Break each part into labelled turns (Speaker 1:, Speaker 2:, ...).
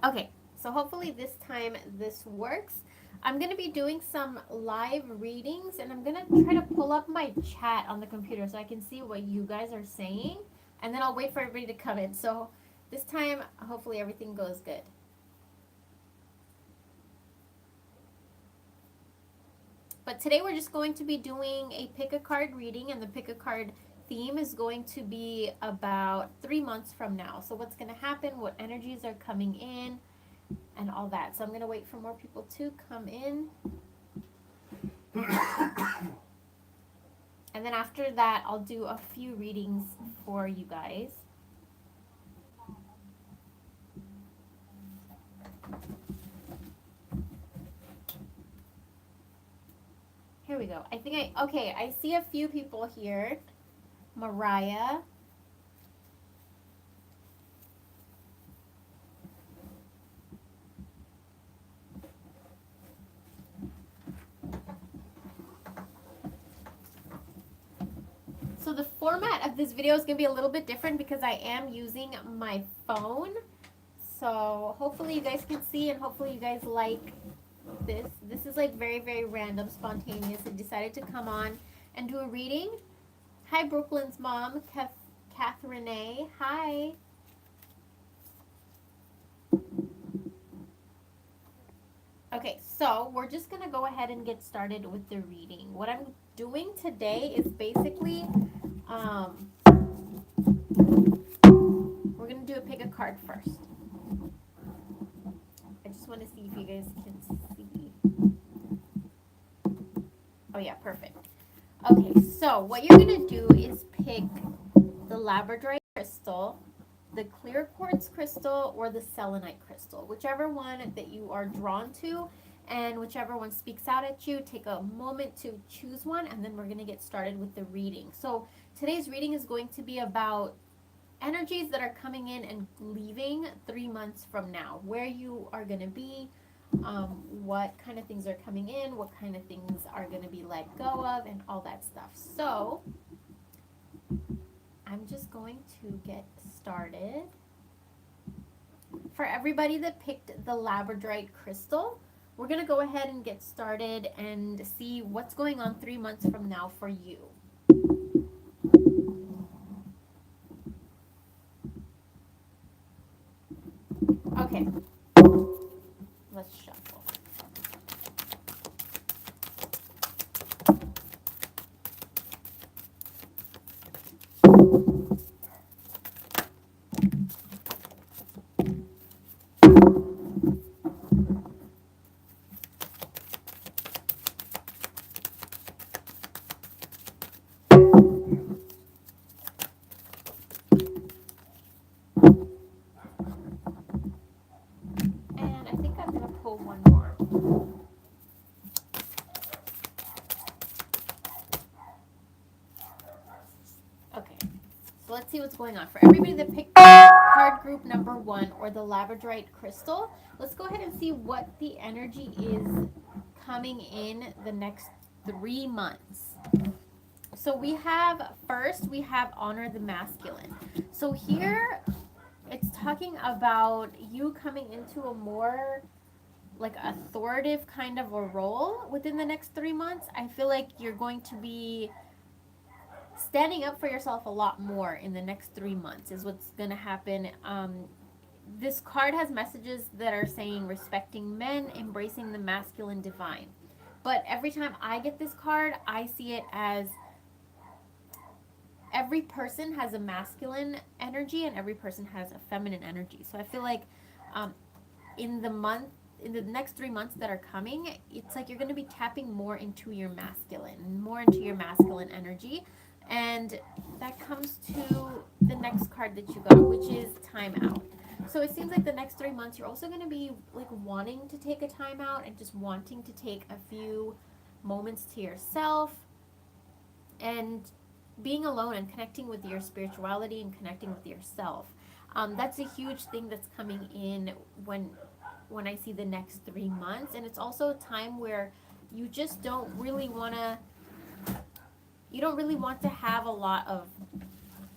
Speaker 1: Okay, so hopefully this time this works. I'm going to be doing some live readings and I'm going to try to pull up my chat on the computer so I can see what you guys are saying. And then I'll wait for everybody to come in. So this time, hopefully everything goes good. But today we're just going to be doing a pick a card reading, and the pick a card theme is going to be about 3 months from now. So what's going to happen, what energies are coming in, and all that. So I'm going to wait for more people to come in. And then after that, I'll do a few readings for you guys. Here we go. Okay, I see a few people here. Mariah. So the format of this video is going to be a little bit different because I am using my phone. So hopefully you guys can see and hopefully you guys like this. This is like very, very random, spontaneous. I decided to come on and do a reading. Hi, Brooklyn's mom, Catherine A. Hi. Okay, so we're just going to go ahead and get started with the reading. What I'm doing today is basically, we're going to do a pick a card first. I just want to see if you guys can see. Oh yeah, perfect. Okay, so what you're going to do is pick the Labradorite crystal, the clear quartz crystal, or the Selenite crystal, whichever one that you are drawn to and whichever one speaks out at you. Take a moment to choose one and then we're going to get started with the reading. So today's reading is going to be about energies that are coming in and leaving 3 months from now, where you are going to be, what kind of things are coming in, what kind of things are going to be let go of, and all that stuff. So I'm just going to get started. For everybody that picked the Labradorite crystal, we're going to go ahead and get started and see what's going on 3 months from now for you. Okay, let's shuffle. And I think I'm going to pull one more. Okay, so let's see what's going on. For everybody that picked card group number 1 or the Labradorite crystal, let's go ahead and see what the energy is coming in the next 3 months. So we have honor the masculine. So here it's talking about you coming into a more like authoritative kind of a role within the next 3 months. I feel like you're going to be standing up for yourself a lot more in the next 3 months is what's going to happen. This card has messages that are saying respecting men, embracing the masculine divine. But every time I get this card, I see it as every person has a masculine energy and every person has a feminine energy. So I feel like in the next 3 months that are coming, it's like you're going to be tapping more into your masculine energy. And that comes to the next card that you got, which is time out. So it seems like the next 3 months you're also going to be like wanting to take a time out and just wanting to take a few moments to yourself and being alone and connecting with your spirituality and connecting with yourself. That's a huge thing that's coming in when I see the next 3 months. And it's also a time where you just don't really want to have a lot of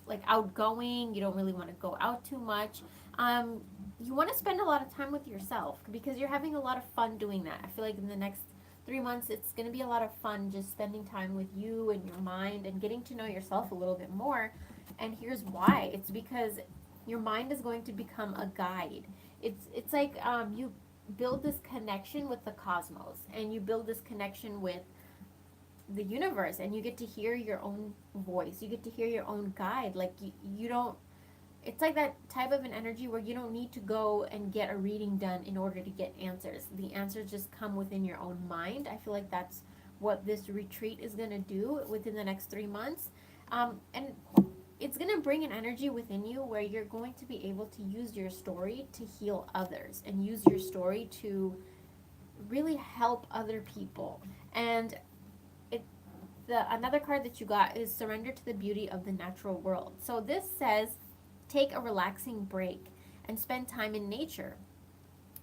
Speaker 1: like outgoing. You don't really want to go out too much. You want to spend a lot of time with yourself because you're having a lot of fun doing that. I feel like in the next 3 months, it's going to be a lot of fun just spending time with you and your mind and getting to know yourself a little bit more. And here's why: it's because your mind is going to become a guide. It's like you build this connection with the cosmos, and you build this connection with the universe, and you get to hear your own voice. You get to hear your own guide. Like you don't, it's like that type of an energy where you don't need to go and get a reading done in order to get answers. The answers just come within your own mind. I feel like that's what this retreat is going to do within the next 3 months. And it's going to bring an energy within you where you're going to be able to use your story to heal others and use your story to really help other people. And the another card that you got is surrender to the beauty of the natural world. So this says take a relaxing break and spend time in nature.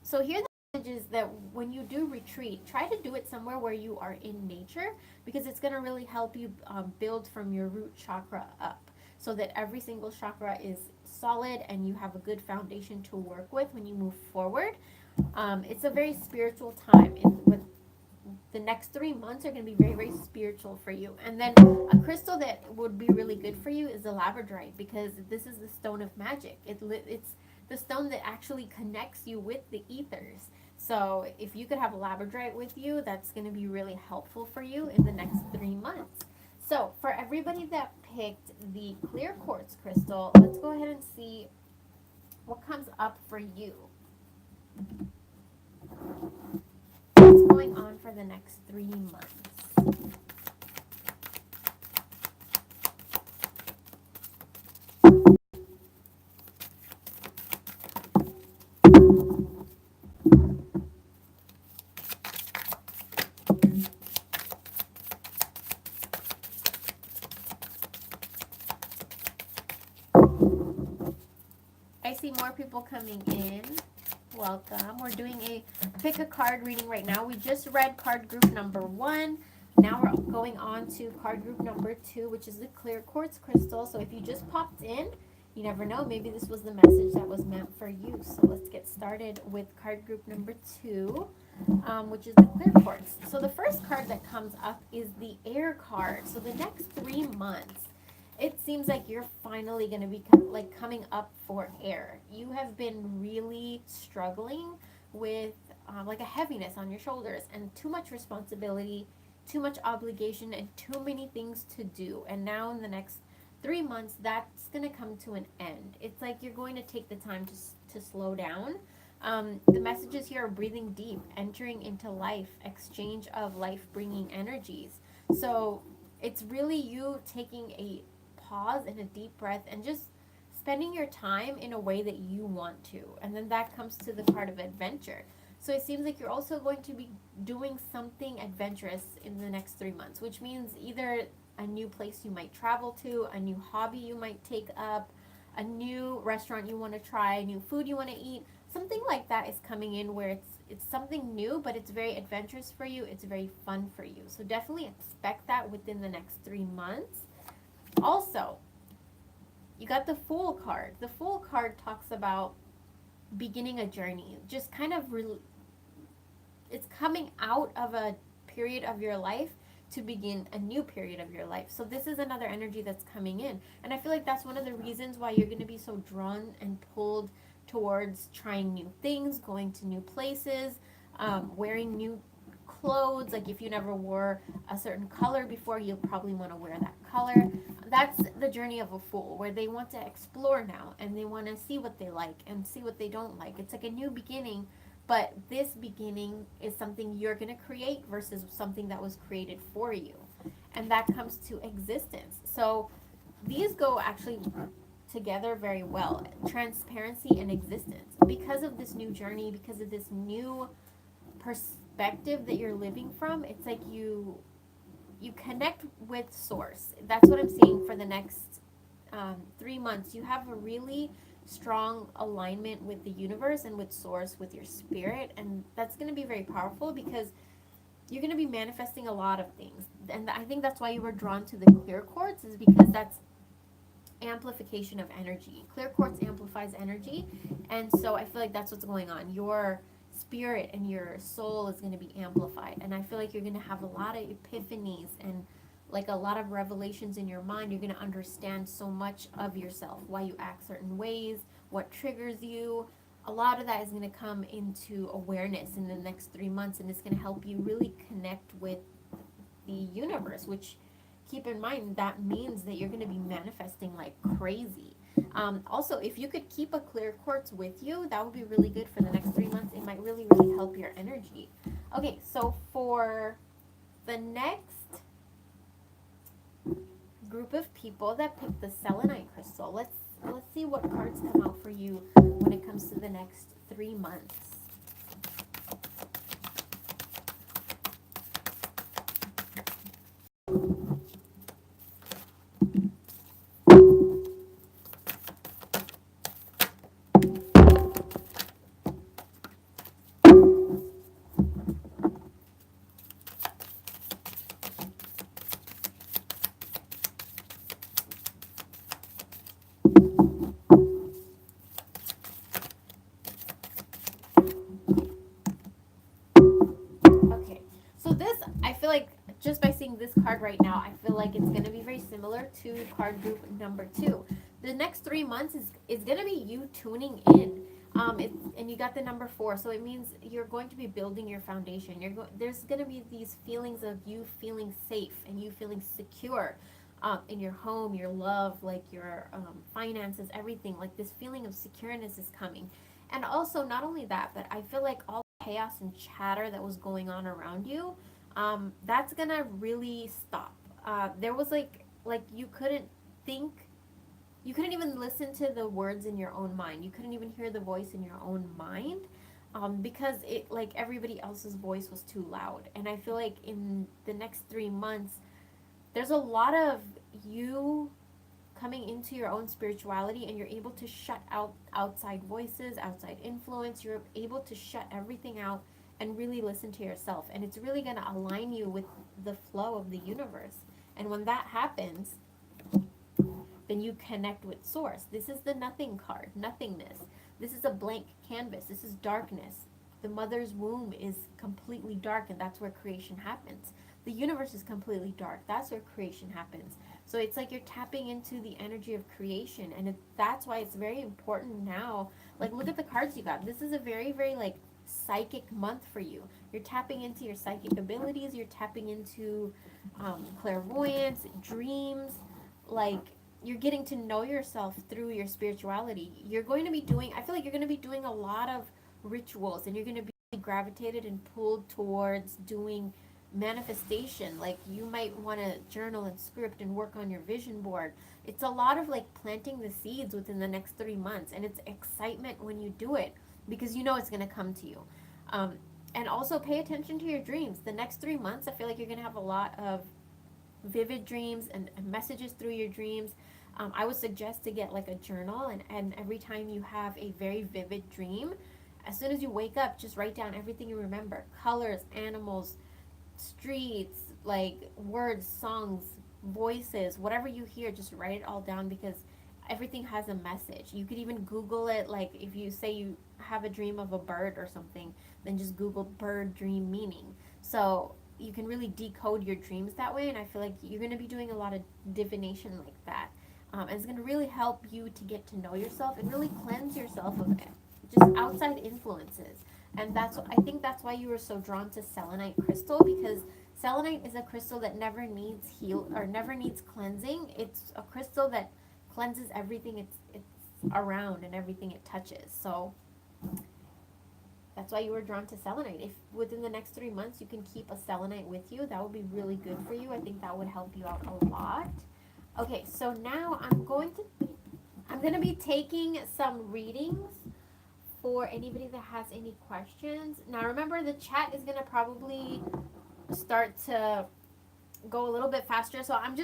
Speaker 1: So here the message is that when you do retreat, try to do it somewhere where you are in nature, because it's going to really help you build from your root chakra up, so that every single chakra is solid and you have a good foundation to work with when you move forward. It's a very spiritual time. With the next 3 months are going to be very, very spiritual for you. And then a crystal that would be really good for you is the Labradorite, because this is the stone of magic. It's the stone that actually connects you with the ethers. So if you could have a Labradorite with you, that's going to be really helpful for you in the next 3 months. So for everybody that picked the clear quartz crystal, let's go ahead and see what comes up for you. What's going on for the next 3 months? I see more people coming in. Welcome. We're doing a pick a card reading right now. We just read card group number 1. Now we're going on to card group number 2, which is the clear quartz crystal. So if you just popped in, you never know, maybe this was the message that was meant for you. So let's get started with card group number 2, which is the clear quartz. So the first card that comes up is the air card. So the next 3 months, it seems like you're finally going to be coming up for air. You have been really struggling with like a heaviness on your shoulders and too much responsibility, too much obligation, and too many things to do. And now in the next 3 months, that's going to come to an end. It's like you're going to take the time to slow down. The messages here are breathing deep, entering into life, exchange of life-bringing energies. So it's really you taking a pause and a deep breath and just spending your time in a way that you want to. And then that comes to the part of adventure. So it seems like you're also going to be doing something adventurous in the next 3 months, which means either a new place you might travel to, a new hobby you might take up, a new restaurant you want to try, new food you want to eat. Something like that is coming in where it's something new, but it's very adventurous for you. It's very fun for you. So definitely expect that within the next 3 months. Also, you got the Fool card. The Fool card talks about beginning a journey. Just kind of, it's coming out of a period of your life to begin a new period of your life. So this is another energy that's coming in. And I feel like that's one of the reasons why you're going to be so drawn and pulled towards trying new things, going to new places, wearing new clothes. Like if you never wore a certain color before, you'll probably want to wear that color. That's the journey of a fool, where they want to explore now and they want to see what they like and see what they don't like. It's like a new beginning, but this beginning is something you're going to create versus something that was created for you. And that comes to existence. So these go actually together very well. Transparency and existence. Because of this new journey, because of this new perspective that you're living from, it's like you connect with source. That's what I'm seeing for the next 3 months. You have a really strong alignment with the universe and with source, with your spirit, and that's going to be very powerful because you're going to be manifesting a lot of things. And I think that's why you were drawn to the clear quartz, is because that's amplification of energy. Clear quartz amplifies energy, and so I feel like that's what's going on. Your spirit and your soul is going to be amplified, and I feel like you're going to have a lot of epiphanies and like a lot of revelations in your mind. You're going to understand so much of yourself, why you act certain ways, what triggers you. A lot of that is going to come into awareness in the next 3 months, and it's going to help you really connect with the universe, which, keep in mind, that means that you're going to be manifesting like crazy. Also, if you could keep a clear quartz with you, that would be really good for the next 3 months. It might really, really help your energy. Okay, so for the next group of people that picked the selenite crystal, let's see what cards come out for you when it comes to the next 3 months. Okay, so this, I feel like just by seeing this card right now, I feel like it's going to be very similar to card group number 2. The next 3 months is going to be you tuning in. And you got the number 4, so it means you're going to be building your foundation. There's going to be these feelings of you feeling safe and you feeling secure in your home, your love, like your finances, everything. Like this feeling of secureness is coming. And also, not only that, but I feel like all chaos and chatter that was going on around you, that's gonna really stop. There was like think, you couldn't even listen to the words in your own mind. You couldn't even hear the voice in your own mind, because it, like, everybody else's voice was too loud. And I feel like in the next 3 months, there's a lot of you coming into your own spirituality, and you're able to shut out outside voices, outside influence. You're able to shut everything out and really listen to yourself, and it's really going to align you with the flow of the universe. And when that happens, then you connect with source. This is the nothing card, nothingness. This is a blank canvas. This is darkness. The mother's womb is completely dark, and that's where creation happens. The universe is completely dark. That's where creation happens. So it's like you're tapping into the energy of creation, and that's why it's very important now. Like, look at the cards you got. This is a very, very, like, psychic month for you. You're tapping into your psychic abilities. You're tapping into clairvoyance, dreams. Like, you're getting to know yourself through your spirituality. You're going to be doing, I feel like you're going to be doing a lot of rituals, and you're going to be gravitated and pulled towards doing manifestation. Like, you might want to journal and script and work on your vision board. It's a lot of like planting the seeds within the next 3 months, and it's excitement when you do it because you know it's going to come to you. And also pay attention to your dreams. The next 3 months, I feel like you're going to have a lot of vivid dreams and messages through your dreams. I would suggest to get like a journal, and every time you have a very vivid dream, as soon as you wake up, just write down everything you remember: colors, animals, streets, like words, songs, voices, whatever you hear, just write it all down, because everything has a message. You could even Google it. Like, if you say you have a dream of a bird or something, then just Google bird dream meaning. So you can really decode your dreams that way, and I feel like you're going to be doing a lot of divination like that. And it's going to really help you to get to know yourself and really cleanse yourself of just outside influences. And I think that's why you were so drawn to selenite crystal, because selenite is a crystal that never needs never needs cleansing. It's a crystal that cleanses everything it's around and everything it touches. So that's why you were drawn to selenite. If within the next 3 months you can keep a selenite with you, that would be really good for you. I think that would help you out a lot. Okay, so now I'm going to be taking some readings for anybody that has any questions. Now remember, the chat is going to probably start to go a little bit faster, so I'm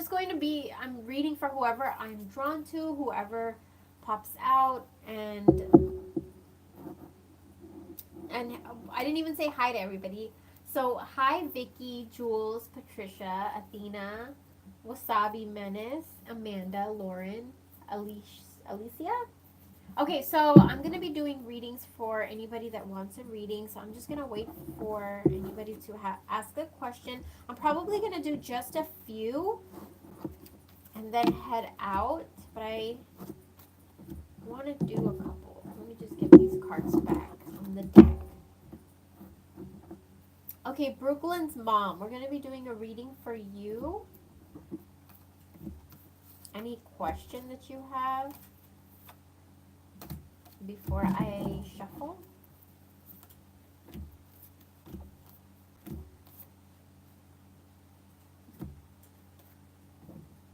Speaker 1: reading for whoever I'm drawn to, whoever pops out, and I didn't even say hi to everybody. So hi Vicky, Jules, Patricia, Athena, Wasabi, Menace, Amanda, Lauren, Alicia. Okay, so I'm going to be doing readings for anybody that wants a reading. So I'm just going to wait for anybody to ask a question. I'm probably going to do just a few and then head out. But I want to do a couple. Let me just get these cards back on the deck. Okay, Brooklyn's mom. We're going to be doing a reading for you. Any question that you have before I shuffle?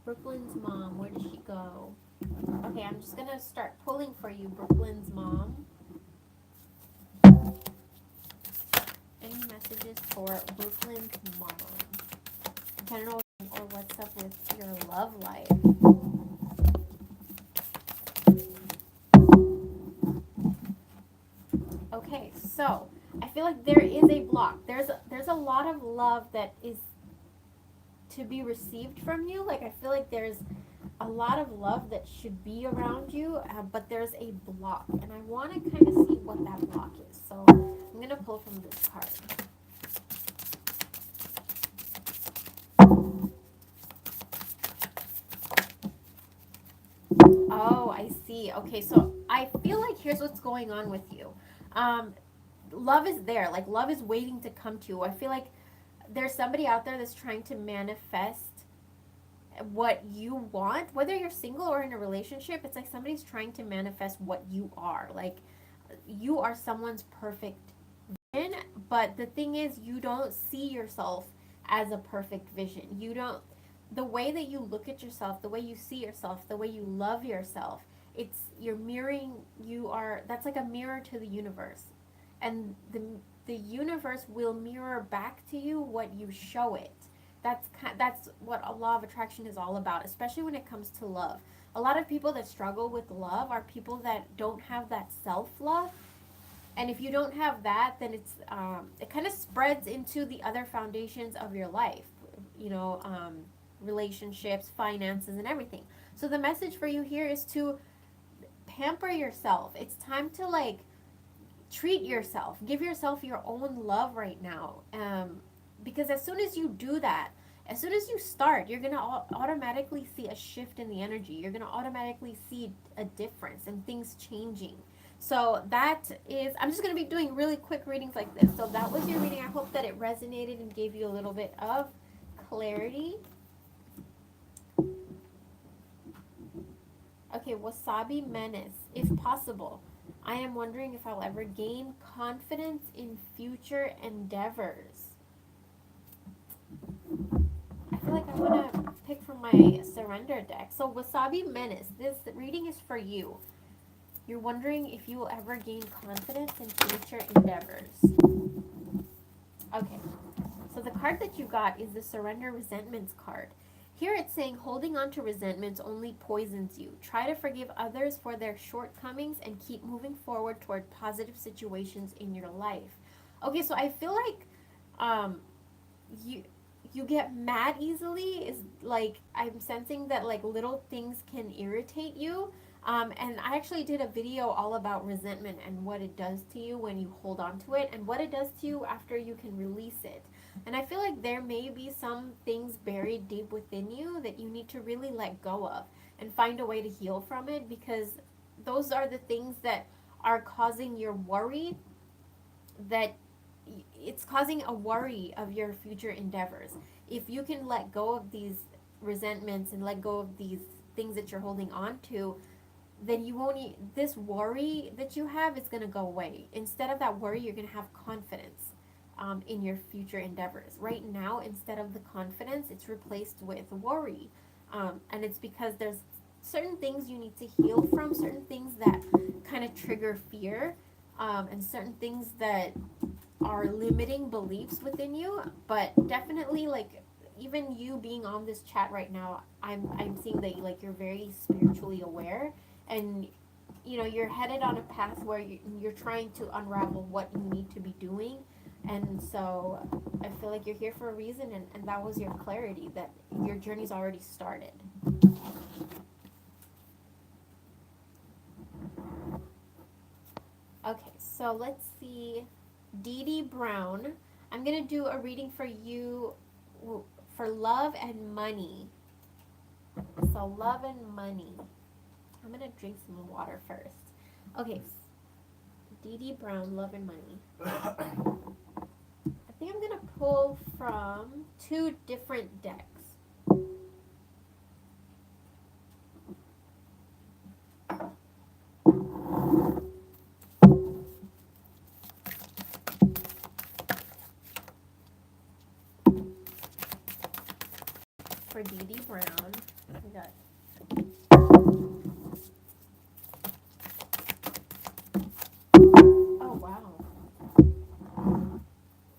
Speaker 1: Brooklyn's mom, where did she go? Okay, I'm just going to start pulling for you, Brooklyn's mom. Any messages for Brooklyn's mom? I don't know or what's up with your love life. Okay, so I feel like there is a block. There's a lot of love that is to be received from you. Like I feel like there's a lot of love that should be around you, but there's a block, and I want to kind of see what that block is. So I'm gonna pull from this card. Oh, I see. Okay, so I feel like here's what's going on with you. Love is there. Like love is waiting to come to you. I feel like there's somebody out there that's trying to manifest what you want, whether you're single or in a relationship. It's like somebody's trying to manifest what you are. Like you are someone's perfect vision, but the thing is you don't see yourself as a perfect vision. You don't, the way that you look at yourself, the way you see yourself, the way you love yourself, it's you're mirroring, you are, that's like a mirror to the universe, and the universe will mirror back to you what you show it. That's what a law of attraction is all about, especially when it comes to love. A lot of people that struggle with love are people that don't have that self love, and if you don't have that, then it kind of spreads into the other foundations of your life, you know, relationships, finances, and everything. So the message for you here is to pamper yourself. It's time to like treat yourself, give yourself your own love right now, because as soon as you do that, as soon as you start, you're going to automatically see a shift in the energy. You're going to automatically see a difference and things changing. So that is, I'm just going to be doing really quick readings like this. So that was your reading. I hope that it resonated and gave you a little bit of clarity. Okay, Wasabi Menace. If possible, I am wondering if I'll ever gain confidence in future endeavors. I feel like I want to pick from my surrender deck. So Wasabi Menace, this reading is for you. You're wondering if you will ever gain confidence in future endeavors. Okay, so the card that you got is the Surrender Resentments card. Here it's saying holding on to resentments only poisons you. Try to forgive others for their shortcomings and keep moving forward toward positive situations in your life. Okay, so I feel like you get mad easily. Is like I'm sensing that like little things can irritate you. And I actually did a video all about resentment and what it does to you when you hold on to it and what it does to you after you can release it. And I feel like there may be some things buried deep within you that you need to really let go of and find a way to heal from it, because those are the things that are causing your worry, that it's causing a worry of your future endeavors. If you can let go of these resentments and let go of these things that you're holding on to, then you won't this worry that you have is going to go away. Instead of that worry, you're going to have confidence in your future endeavors. Right now, instead of the confidence, it's replaced with worry. And it's because there's certain things you need to heal from, certain things that kind of trigger fear, and certain things that are limiting beliefs within you. But definitely, like, even you being on this chat right now, I'm seeing that like you're very spiritually aware, and you know you're headed on a path where you're trying to unravel what you need to be doing. And so I feel like you're here for a reason, and that was your clarity that your journey's already started. Okay, so let's see. DeeDee Brown. I'm going to do a reading for you for love and money. So, love and money. I'm going to drink some water first. Okay, DeeDee Brown, love and money. I think I'm going to pull from two different decks. For DeeDee Brown, we got oh wow.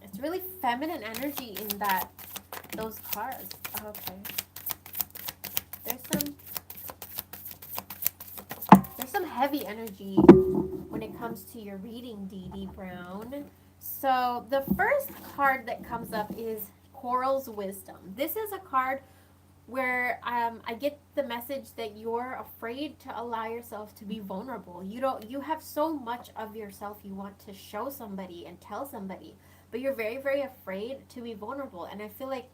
Speaker 1: It's really feminine energy in those cards. Okay. There's some heavy energy when it comes to your reading, DeeDee Brown. So the first card that comes up is Coral's Wisdom. This is a card where I get the message that you're afraid to allow yourself to be vulnerable. You have so much of yourself you want to show somebody and tell somebody, but you're very, very afraid to be vulnerable. And I feel like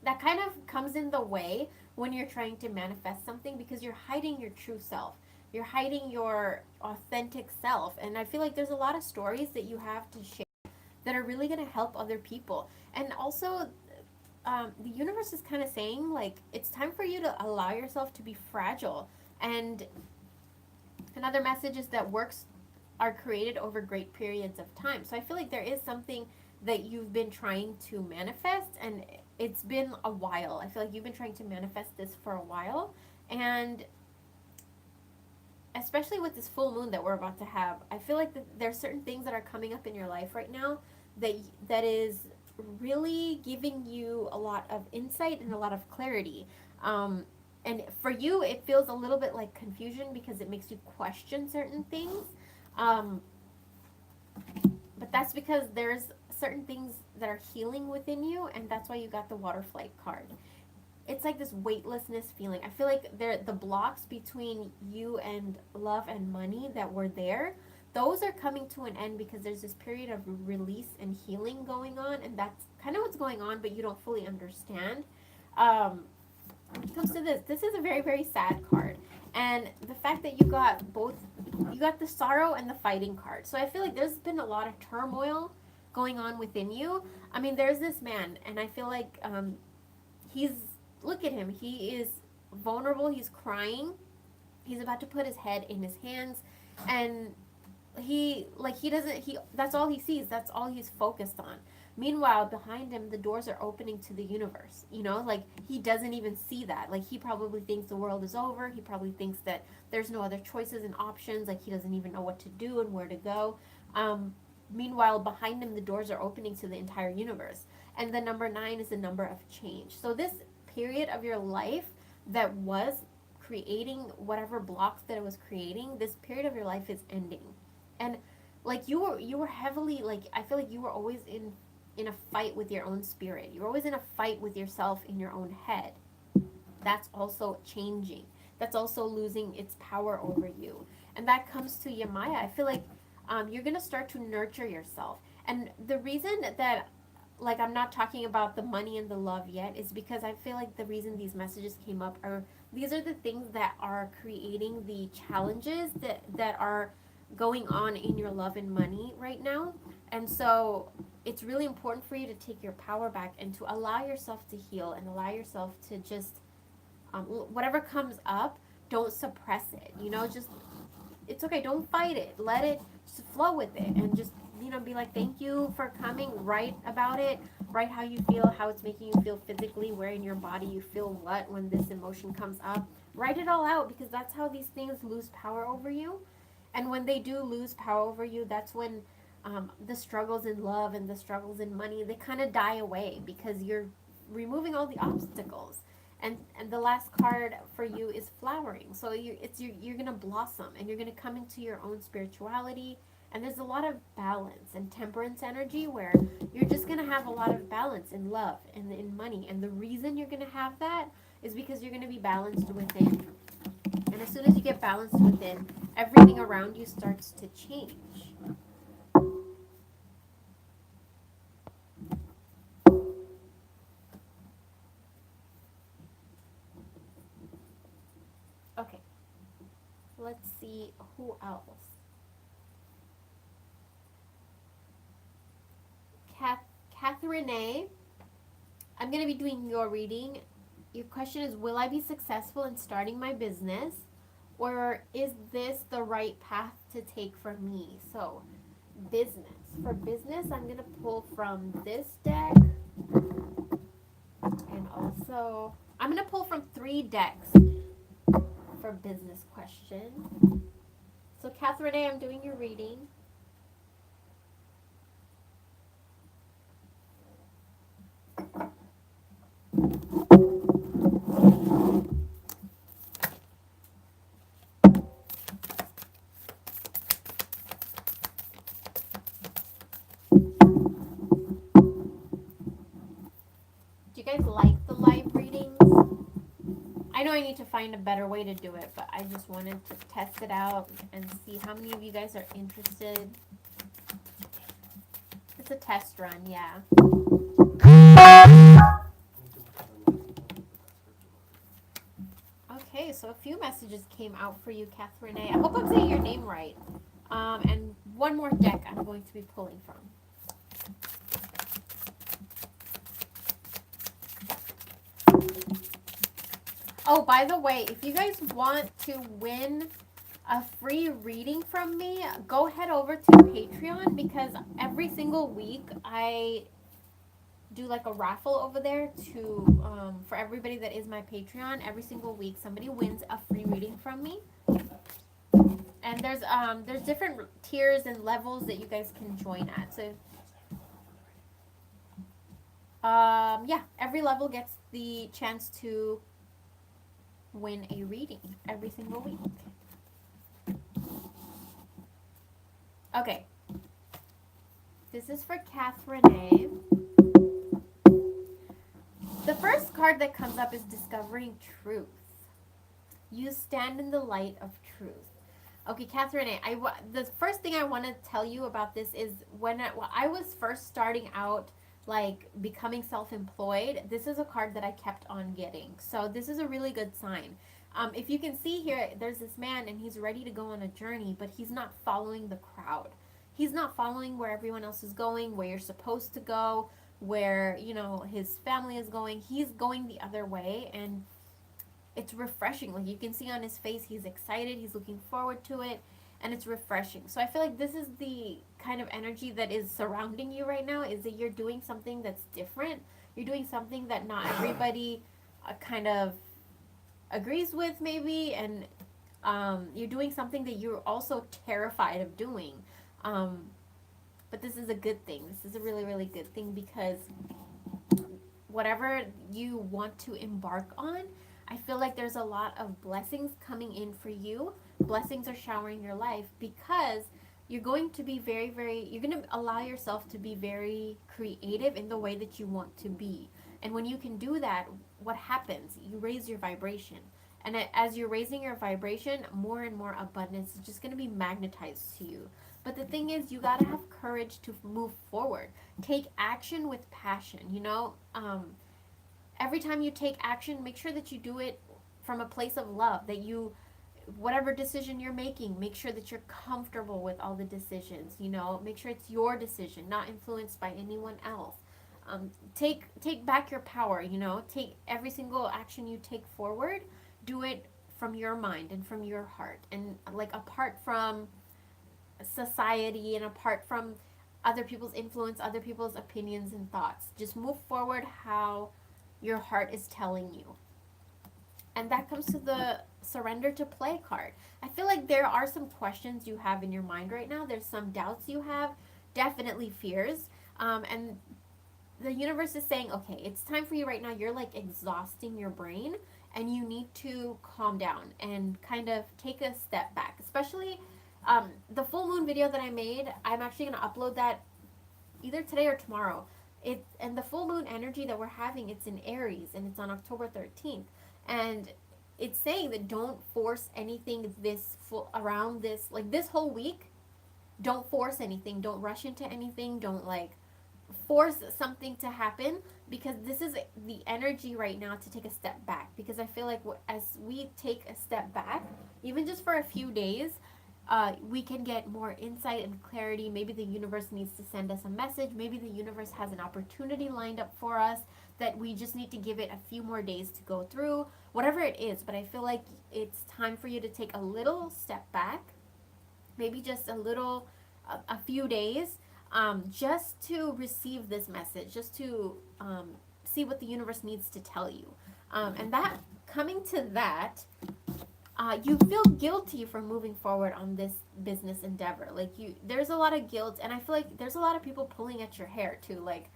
Speaker 1: that kind of comes in the way when you're trying to manifest something because you're hiding your true self. You're hiding your authentic self. And I feel like there's a lot of stories that you have to share that are really going to help other people. And also, the universe is kind of saying, like, it's time for you to allow yourself to be fragile. And another message is that works are created over great periods of time. So I feel like there is something that you've been trying to manifest, and it's been a while. I feel like you've been trying to manifest this for a while. And especially with this full moon that we're about to have, I feel like there's certain things that are coming up in your life right now that is really giving you a lot of insight and a lot of clarity. And for you, it feels a little bit like confusion because it makes you question certain things. Um, but that's because there's certain things that are healing within you, and that's why you got the water flight card. It's like this weightlessness feeling. I feel like the blocks between you and love and money that were there, those are coming to an end because there's this period of release and healing going on, and that's kind of what's going on, but you don't fully understand. When it comes to this is a very, very sad card. And the fact that you got both, you got the sorrow and the fighting card. So I feel like there's been a lot of turmoil going on within you. I mean, there's this man, and I feel like he's, look at him. He is vulnerable. He's crying. He's about to put his head in his hands, and he doesn't, that's all he sees. That's all he's focused on. Meanwhile, behind him, the doors are opening to the universe. Like he doesn't even see that. Like he probably thinks the world is over. He probably thinks that there's no other choices and options. Like he doesn't even know what to do and where to go. Meanwhile, behind him, the doors are opening to the entire universe. And the number 9 is the number of change. So this period of your life that was creating whatever blocks that it was creating, this period of your life is ending. And like you were heavily, like, I feel like you were always in a fight with your own spirit. You're always in a fight with yourself in your own head. That's also changing. That's also losing its power over you. And that comes to Yamaya. I feel like you're going to start to nurture yourself. And the reason that, like, I'm not talking about the money and the love yet is because I feel like the reason these messages came up are, these are the things that are creating the challenges that are going on in your love and money right now. And so it's really important for you to take your power back and to allow yourself to heal and allow yourself to just, whatever comes up, don't suppress it. Just, it's okay. Don't fight it. Let it just flow with it, and just, be like, thank you for coming. Write about it. Write how you feel, how it's making you feel physically, where in your body you feel what when this emotion comes up. Write it all out, because that's how these things lose power over you. And when they do lose power over you, that's when the struggles in love and the struggles in money, they kind of die away, because you're removing all the obstacles. And the last card for you is flowering. So you're going to blossom, and you're going to come into your own spirituality. And there's a lot of balance and temperance energy, where you're just going to have a lot of balance in love and in money. And the reason you're going to have that is because you're going to be balanced within. And as soon as you get balanced within, everything around you starts to change. Okay, let's see who else. Catherine A., I'm going to be doing your reading. Your question is, will I be successful in starting my business? Or is this the right path to take for me? So, business. For business, I'm going to pull from this deck. And also, I'm going to pull from 3 decks for business question. So, Catherine A., I'm doing your reading. Do you guys like the live readings? I know I need to find a better way to do it, but I just wanted to test it out and see how many of you guys are interested. It's a test run, yeah. Okay, so a few messages came out for you, Catherine A. I hope I'm saying your name right. And one more deck I'm going to be pulling from. Oh, by the way, if you guys want to win a free reading from me, go head over to Patreon, because every single week I do like a raffle over there to for everybody that is my Patreon. Every single week somebody wins a free reading from me. And there's different tiers and levels that you guys can join at. So yeah, every level gets the chance to win a reading every single week. Okay. This is for Catherine A. The first card that comes up is Discovering Truth. You stand in the light of truth. Okay, Catherine A., the first thing I want to tell you about this is when I was first starting out, like becoming self-employed, this is a card that I kept on getting. So this is a really good sign. If you can see here, there's this man and he's ready to go on a journey, but he's not following the crowd. He's not following where everyone else is going, where you're supposed to go, where, his family is going. He's going the other way, and it's refreshing. Like, you can see on his face, he's excited, he's looking forward to it, and it's refreshing. So I feel like this is the kind of energy that is surrounding you right now, is that you're doing something that's different. You're doing something that not everybody kind of agrees with, maybe, and you're doing something that you're also terrified of doing. But this is a good thing. This is a really, really good thing, because whatever you want to embark on, I feel like there's a lot of blessings coming in for you. Blessings are showering your life, because you're going to be you're going to allow yourself to be very creative in the way that you want to be. And when you can do that, what happens? You raise your vibration. And as you're raising your vibration, more and more abundance is just going to be magnetized to you. But the thing is, you got to have courage to move forward. Take action with passion, every time you take action, make sure that you do it from a place of love, that you, whatever decision you're making, make sure that you're comfortable with all the decisions, make sure it's your decision, not influenced by anyone else. Take back your power, take every single action you take forward, do it from your mind and from your heart, and like apart from society and apart from other people's influence, other people's opinions and thoughts. Just move forward how your heart is telling you. And that comes to the surrender to play card. I feel like there are some questions you have in your mind right now. There's some doubts you have, definitely fears. And the universe is saying, okay, it's time for you right now. You're like exhausting your brain, and you need to calm down and kind of take a step back. Especially the full moon video that I made, I'm actually going to upload that either today or tomorrow. And the full moon energy that we're having, it's in Aries, and it's on October 13th. And it's saying that don't force anything around this, like this whole week. Don't force anything. Don't rush into anything. Don't like force something to happen, because this is the energy right now to take a step back, because I feel like as we take a step back, even just for a few days, we can get more insight and clarity. Maybe the universe needs to send us a message. Maybe the universe has an opportunity lined up for us that we just need to give it a few more days to go through, whatever it is. But I feel like it's time for you to take a little step back, maybe just a few days, just to receive this message, just to see what the universe needs to tell you. And that, coming to that, you feel guilty for moving forward on this business endeavor. Like there's a lot of guilt, and I feel like there's a lot of people pulling at your hair too. Like,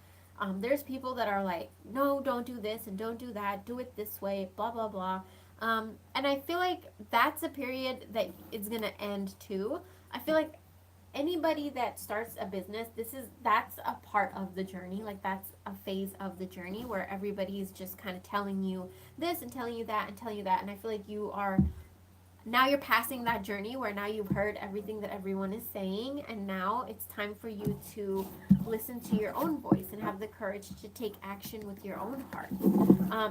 Speaker 1: there's people that are like, no, don't do this and don't do that. Do it this way, blah blah blah. And I feel like that's a period that is gonna end too. I feel like anybody that starts a business, that's a part of the journey. Like that's a phase of the journey where everybody's just kind of telling you this and telling you that and telling you that. And I feel like you're passing that journey where now you've heard everything that everyone is saying, and now it's time for you to listen to your own voice and have the courage to take action with your own heart.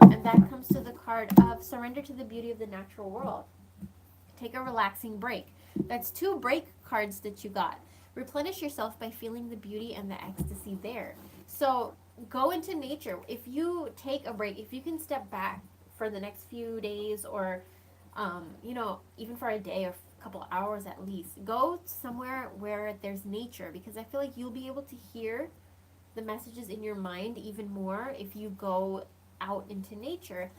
Speaker 1: And that comes to the card of surrender to the beauty of the natural world. Take a relaxing break. That's 2 break cards that you got. Replenish yourself by feeling the beauty and the ecstasy there. So go into nature. If you take a break, if you can step back for the next few days, or even for a day or a couple hours at least, go somewhere where there's nature, because I feel like you'll be able to hear the messages in your mind even more if you go out into nature.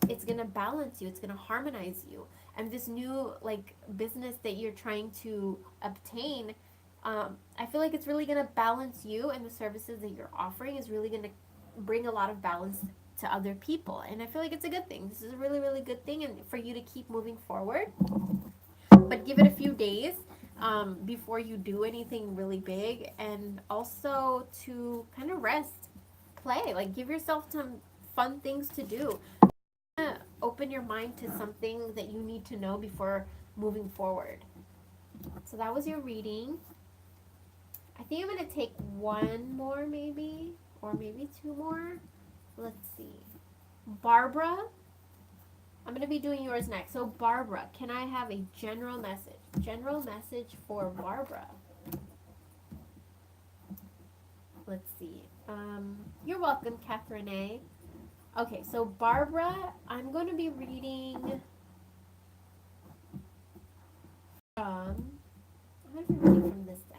Speaker 1: It's going to balance you, it's going to harmonize you. And this new like business that you're trying to obtain, I feel like it's really going to balance you, and the services that you're offering is really going to bring a lot of balance to other people. And I feel like it's a good thing. This is a really, really good thing, and for you to keep moving forward. But give it a few days before you do anything really big, and also to kind of rest, play, like give yourself some fun things to do. Open your mind to something that you need to know before moving forward. So that was your reading. I think I'm going to take one more, maybe, or maybe 2 more. Let's see. Barbara, I'm going to be doing yours next. So Barbara, can I have a general message? General message for Barbara. Let's see. You're welcome, Catherine A. Okay, so Barbara, I'm going to be reading I'm going to be reading from this deck.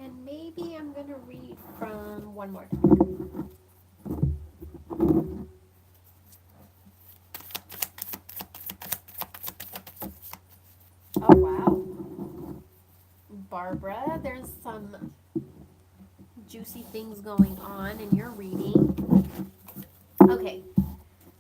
Speaker 1: And maybe I'm going to read from one more deck. Oh, wow. Barbara, there's some juicy things going on in your reading. Okay.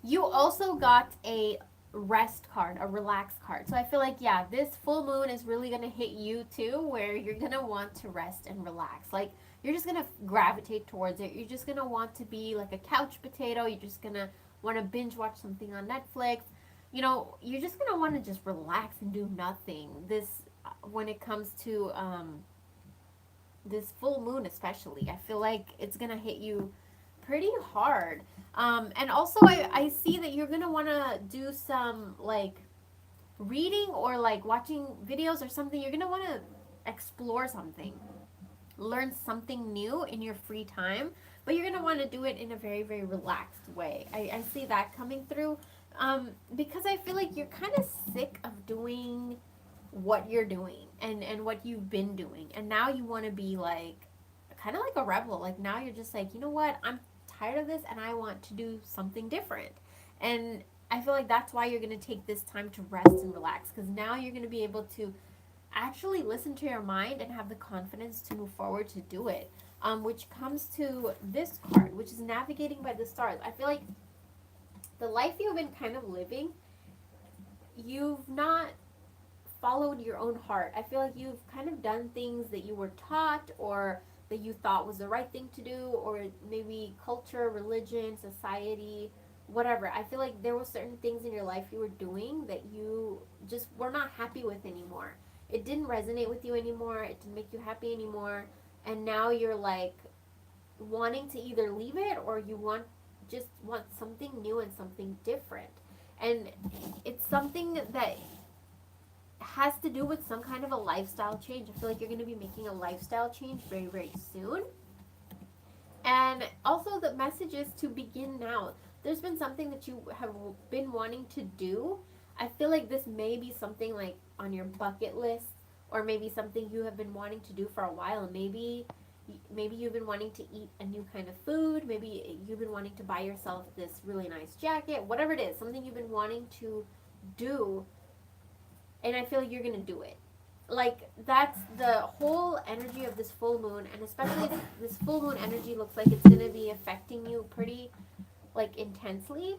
Speaker 1: You also got a rest card, a relax card. So I feel like, yeah, this full moon is really going to hit you too, where you're going to want to rest and relax. Like, you're just going to gravitate towards it. You're just going to want to be like a couch potato. You're just going to want to binge watch something on Netflix. You're just going to want to just relax and do nothing. When it comes to this full moon especially, I feel like it's going to hit you pretty hard. And also I see that you're going to want to do some like reading or like watching videos or something. You're going to want to explore something, learn something new in your free time, but you're going to want to do it in a very, very relaxed way. I see that coming through, because I feel like you're kind of sick of doing what you're doing and what you've been doing. And now you want to be like, kind of like a rebel. Like now you're just like, you know what? I'm tired of this and I want to do something different. And I feel like that's why you're going to take this time to rest and relax, because now you're going to be able to actually listen to your mind and have the confidence to move forward to do it. which comes to this card, which is navigating by the stars. I feel like the life you've been kind of living, you've not followed your own heart. I feel like you've kind of done things that you were taught or that you thought was the right thing to do, or maybe culture, religion, society, whatever. I feel like there were certain things in your life you were doing that you just were not happy with anymore. It didn't resonate with you anymore. It didn't make you happy anymore. And now you're like wanting to either leave it or you want something new and something different. And it's something that has to do with some kind of a lifestyle change. I feel like you're going to be making a lifestyle change very, very soon. And also, the message is to begin now. There's been something that you have been wanting to do. I feel like this may be something like on your bucket list, or maybe something you have been wanting to do for a while. Maybe you've been wanting to eat a new kind of food. Maybe you've been wanting to buy yourself this really nice jacket. Whatever it is, something you've been wanting to do, and I feel like you're gonna do it. Like, that's the whole energy of this full moon, and especially this full moon energy looks like it's gonna be affecting you pretty like intensely.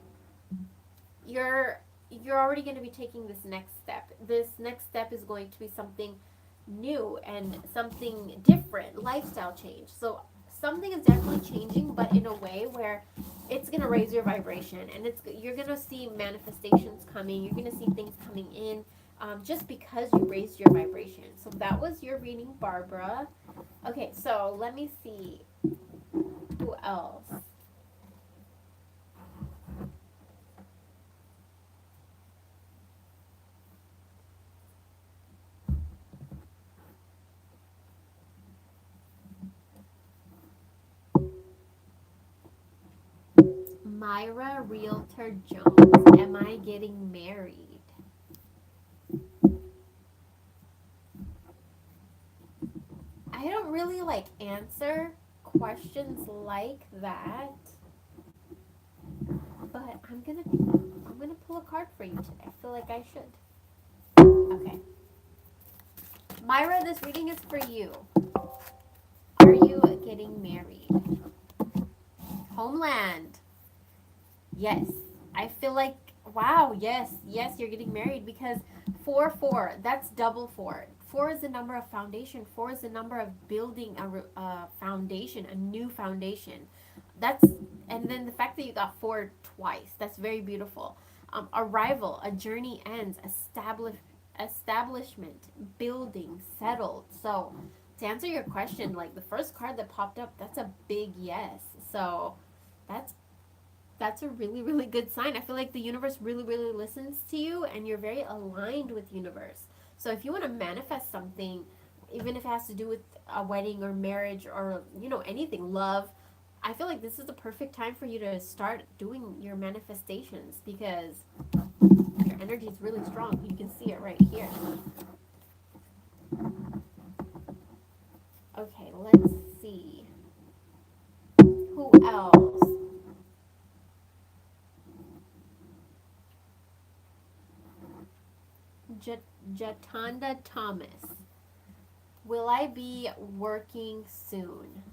Speaker 1: You're already gonna be taking this next step. This next step is going to be something new and something different, lifestyle change. So something is definitely changing, but in a way where it's gonna raise your vibration, and you're gonna see manifestations coming. You're gonna see things coming in, just because you raised your vibration. So that was your reading, Barbara. Okay, so let me see who else. Myra Realtor Jones. Am I getting married? I don't really like answer questions like that, but I'm gonna pull a card for you today. I feel like I should. Okay. Myra, this reading is for you. Are you getting married? Homeland. Yes. I feel like, wow, yes, you're getting married because 4, that's double four. Four is the number of foundation. Four is the number of building a foundation, a new foundation. That's, and then the fact that you got four twice, that's very beautiful. Arrival, a journey ends, establishment, building, settled. So to answer your question, like the first card that popped up, that's a big yes. So that's that's a really, really good sign. I feel like the universe really, really listens to you, and you're very aligned with universe. So if you want to manifest something, even if it has to do with a wedding or marriage or anything, love, I feel like this is the perfect time for you to start doing your manifestations because your energy is really strong. You can see it right here. Okay, let's see. Who else? Jatanda Thomas. Will I be working soon?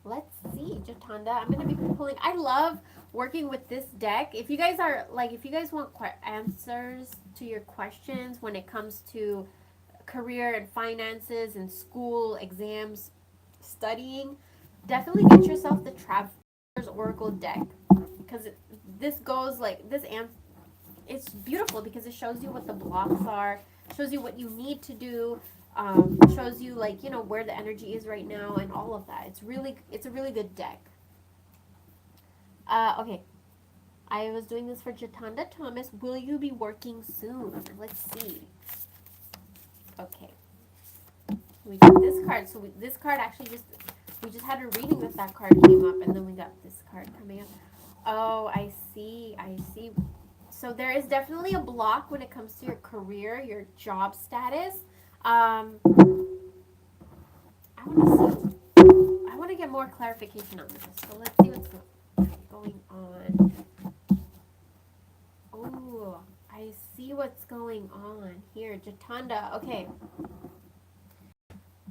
Speaker 1: Let's see, Jatanda. I'm going to be pulling. I love working with this deck. If you guys want answers to your questions when it comes to career and finances and school, exams, studying, definitely get yourself the Traveler's Oracle deck because this goes like this answer. It's beautiful because it shows you what the blocks are, shows you what you need to do, shows you where the energy is right now and all of that. It's a really good deck. Okay, I was doing this for Jatanda Thomas. Will you be working soon? Let's see. Okay, we got this card. So this card actually we just had a reading with that card came up, and then we got this card coming up. Oh, I see. So there is definitely a block when it comes to your career, your job status. I want to get more clarification on this. So let's see what's going on. Oh, I see what's going on here. Jatanda, okay.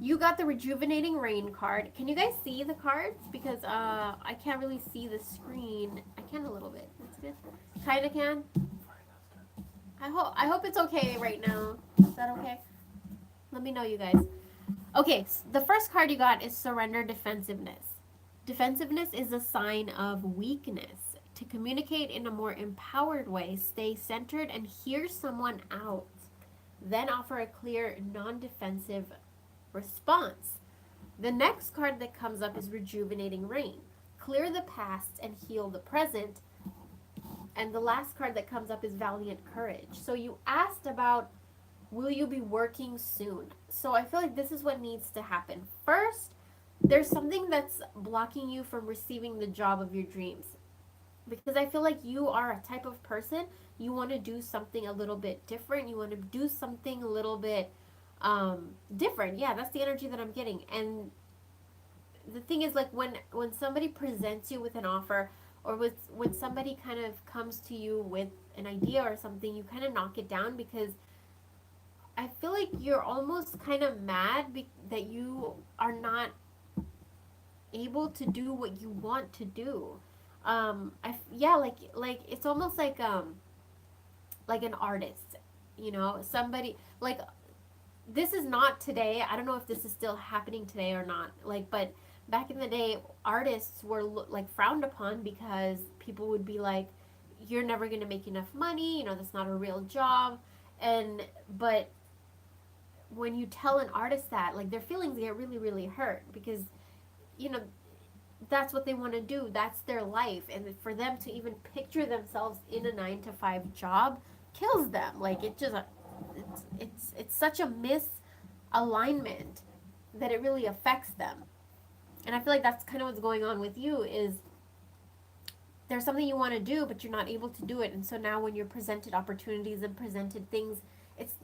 Speaker 1: You got the rejuvenating rain card. Can you guys see the cards? Because I can't really see the screen. I can a little bit. That's good. Kinda can. I hope it's okay right now. Is that okay? Let me know, you guys. Okay, the first card you got is surrender defensiveness. Defensiveness is a sign of weakness. To communicate in a more empowered way, stay centered and hear someone out. Then offer a clear, non defensive response. The next card that comes up is rejuvenating rain. Clear the past and heal the present. And the last card that comes up is valiant courage. So you asked about, will you be working soon? So I feel like this is what needs to happen. First, there's something that's blocking you from receiving the job of your dreams. Because I feel like you are a type of person, you want to do something a little bit different. You want to do something a little bit different. Yeah, that's the energy that I'm getting. And the thing is, like, when somebody presents you with an offer, or when somebody kind of comes to you with an idea or something, you kind of knock it down because I feel like you're almost kind of mad that you are not able to do what you want to do. Yeah, like it's almost like an artist, somebody like, this is not today. I don't know if this is still happening today or not. Like, but back in the day, artists were like frowned upon because people would be like, "You're never gonna make enough money. That's not a real job." But when you tell an artist that, like, their feelings get really, really hurt because, you know, that's what they want to do. That's their life, and for them to even picture themselves in a 9 to 5 job kills them. Like, it's such a misalignment that it really affects them. And I feel like that's kind of what's going on with you is there's something you want to do, but you're not able to do it. And so now when you're presented opportunities and presented things,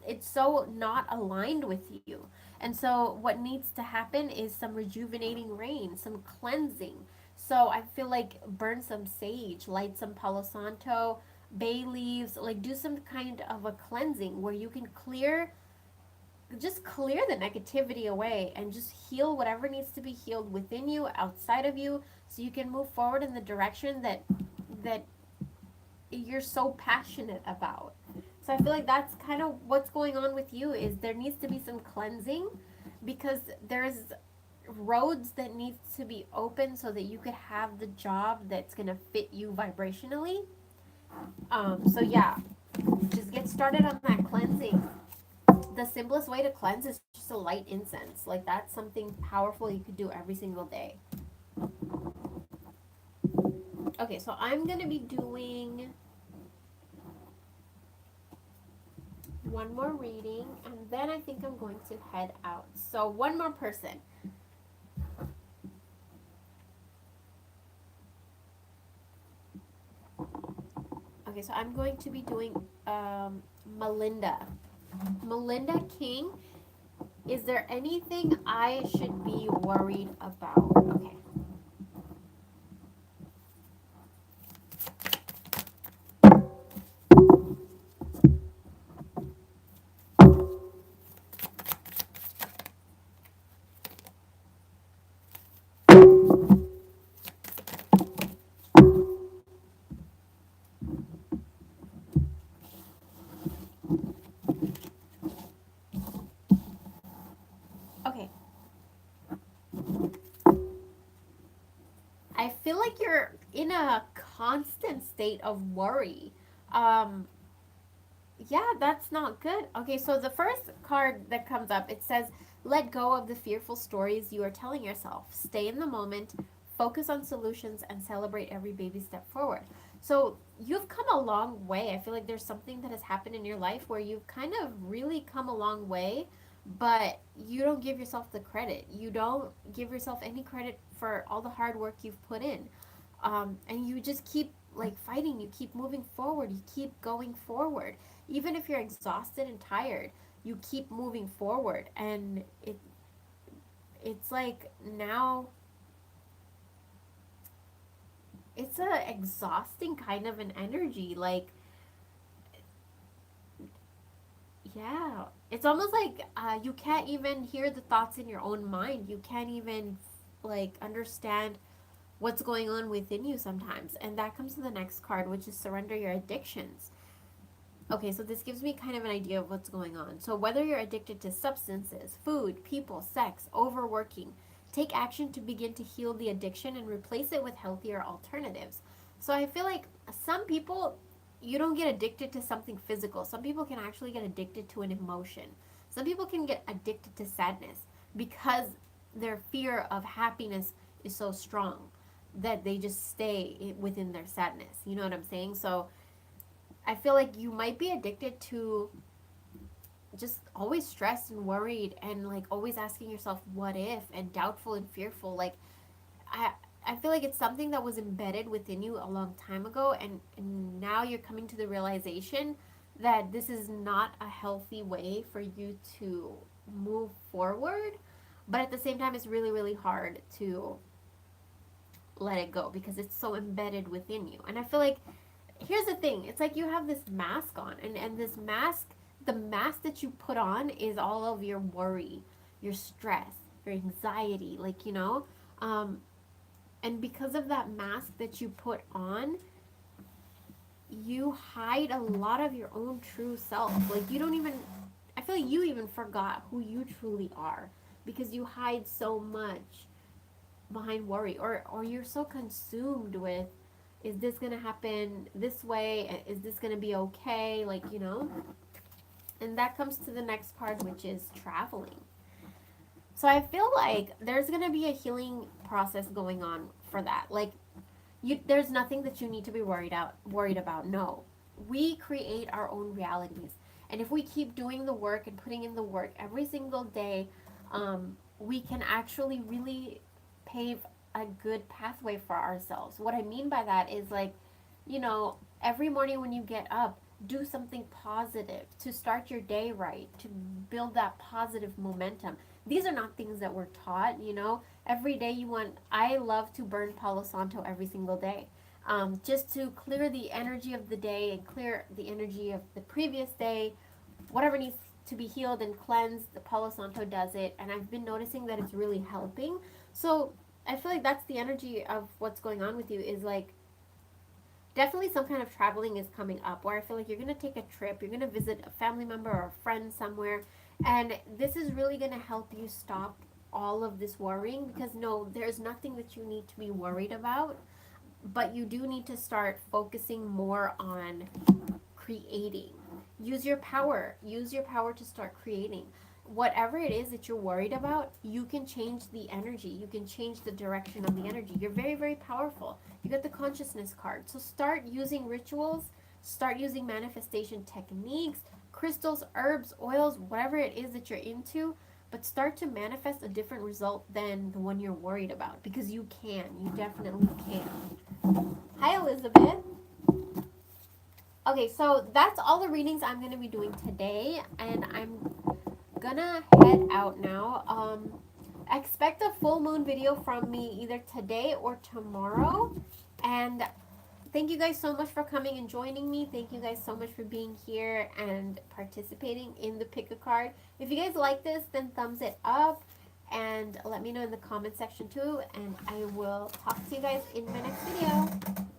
Speaker 1: it's so not aligned with you. And so what needs to happen is some rejuvenating rain, some cleansing. So I feel like burn some sage, light some Palo Santo, bay leaves, like do some kind of a cleansing where you can clear the negativity away and just heal whatever needs to be healed within you, outside of you, so you can move forward in the direction that you're so passionate about. So I feel like that's kind of what's going on with you, is there needs to be some cleansing because there's roads that needs to be open so that you could have the job that's going to fit you vibrationally. So yeah, just get started on that cleansing. The simplest way to cleanse is just to light incense. Like, that's something powerful you could do every single day. Okay, so I'm going to be doing one more reading, and then I think I'm going to head out. So one more person. Okay, so I'm going to be doing Melinda. Melinda King, is there anything I should be worried about? Okay. Okay. I feel like you're in a constant state of worry. Um, yeah, that's not good. Okay, so the first card that comes up, it says, let go of the fearful stories you are telling yourself. Stay in the moment, focus on solutions, and celebrate every baby step forward. So you've come a long way. I feel like there's something that has happened in your life where you've kind of really come a long way, but you don't give yourself the credit. You don't give yourself any credit for all the hard work you've put in. And you just keep like fighting, you keep moving forward, you keep going forward. Even if you're exhausted and tired, you keep moving forward. And it's like now it's a exhausting kind of an energy. Like, Yeah, it's almost like you can't even hear the thoughts in your own mind. You can't even like understand what's going on within you sometimes. And that comes to the next card, which is surrender your addictions. Okay, so this gives me kind of an idea of what's going on. So, whether you're addicted to substances, food, people, sex, overworking, take action to begin to heal the addiction and replace it with healthier alternatives. So, I feel like some people, you don't get addicted to something physical. Some people can actually get addicted to an emotion. Some people can get addicted to sadness because their fear of happiness is so strong that they just stay within their sadness. You know what I'm saying? So, I feel like you might be addicted to just always stressed and worried and like always asking yourself what if and doubtful and fearful. Like I I feel like it's something that was embedded within you a long time ago, and now you're coming to the realization that this is not a healthy way for you to move forward. But at the same time it's really, really hard to let it go because it's so embedded within you. And I feel like here's the thing, it's like you have this mask on, and this mask, the mask that you put on is all of your worry, your stress, your anxiety, like, um and because of that mask that you put on, you hide a lot of your own true self. Like, you don't even, I feel like you even forgot who you truly are because you hide so much behind worry, or you're so consumed with, is this going to happen this way, is this going to be okay, like, and that comes to the next part, which is traveling. So I feel like there's going to be a healing process going on for that. Like, there's nothing that you need to be worried about. No, we create our own realities, and if we keep doing the work and putting in the work every single day, we can actually really pave a good pathway for ourselves. What I mean by that is, like, every morning when you get up, do something positive to start your day right, to build that positive momentum. These are not things that we're taught. Every day I love to burn Palo Santo every single day. Just to clear the energy of the day and clear the energy of the previous day. Whatever needs to be healed and cleansed, the Palo Santo does it. And I've been noticing that it's really helping. So I feel like that's the energy of what's going on with you, is like, definitely some kind of traveling is coming up where I feel like you're going to take a trip, you're going to visit a family member or a friend somewhere, and this is really going to help you stop all of this worrying, because no, there's nothing that you need to be worried about, but you do need to start focusing more on creating. Use your power to start creating. Whatever it is that you're worried about, you can change the energy. You can change the direction of the energy. You're very, very powerful. You got the consciousness card. So start using rituals, start using manifestation techniques, crystals, herbs, oils, whatever it is that you're into, but start to manifest a different result than the one you're worried about, because you can. You definitely can. Hi, Elizabeth. Okay, so that's all the readings I'm going to be doing today, and I'm gonna head out now. Expect a full moon video from me either today or tomorrow. And thank you guys so much for coming and joining me. Thank you guys so much for being here and participating in the pick a card. If you guys like this, then thumbs it up and let me know in the comment section too. And I will talk to you guys in my next video.